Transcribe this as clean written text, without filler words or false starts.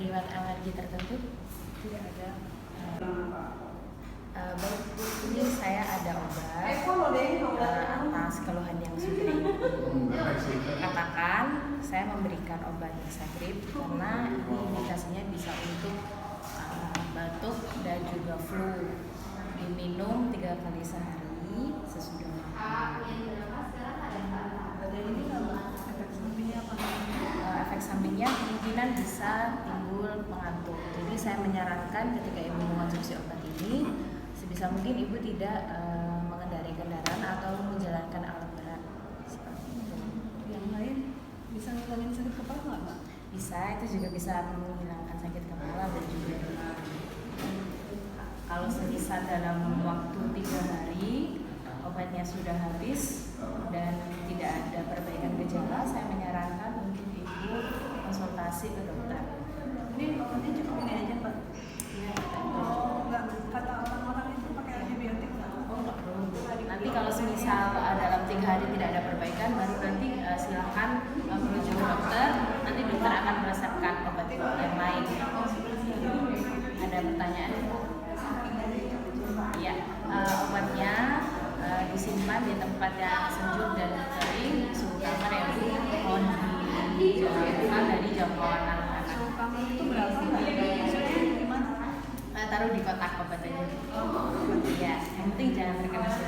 riwayat alergi tertentu? Tidak ada. Baik Bu, ini saya ada obat atas keluhan yang sudah Ibu katakan. Saya memberikan obat Nexagrip karena ini indikasinya bisa untuk batuk dan juga flu. Diminum 3 kali sehari sesudah makan. Efek sampingnya kemungkinan bisa timbul pengantuk. Jadi saya menyarankan ketika Ibu mengonsumsi obat ini, sebisa mungkin Ibu tidak mengendarai kendaraan atau menjalankan alat berat seperti itu. Yang lain bisa ngilangin sakit kepala nggak, Mbak? Bisa, itu juga bisa menghilangkan sakit kepala dan juga kalau semisal dalam waktu 3 hari obatnya sudah habis dan tidak ada perbaikan gejala, saya menyarankan untuk Ibu konsultasi ke dokter. Ini obatnya cukup ini aja, Pak. Ya, Nggak kata orang-orang itu pakai antibiotik nggak? oh nggak perlu. Nanti kalau semisal dalam 3 hari tidak ada perbaikan, baru nanti silahkan menuju ke dokter. Nanti dokter akan meresepkan obat yang lain. Ada pertanyaan, Bu? Ya, obatnya disimpan di tempat yang sejuk dan kering, suhu kamar yang mohon dijauhkan dari jangkauan anak-anak. Suhu kamar itu berapa, Mbak? Maksudnya gimana? Taruh di kotak obat aja. Ya, yang penting jangan terkena suhu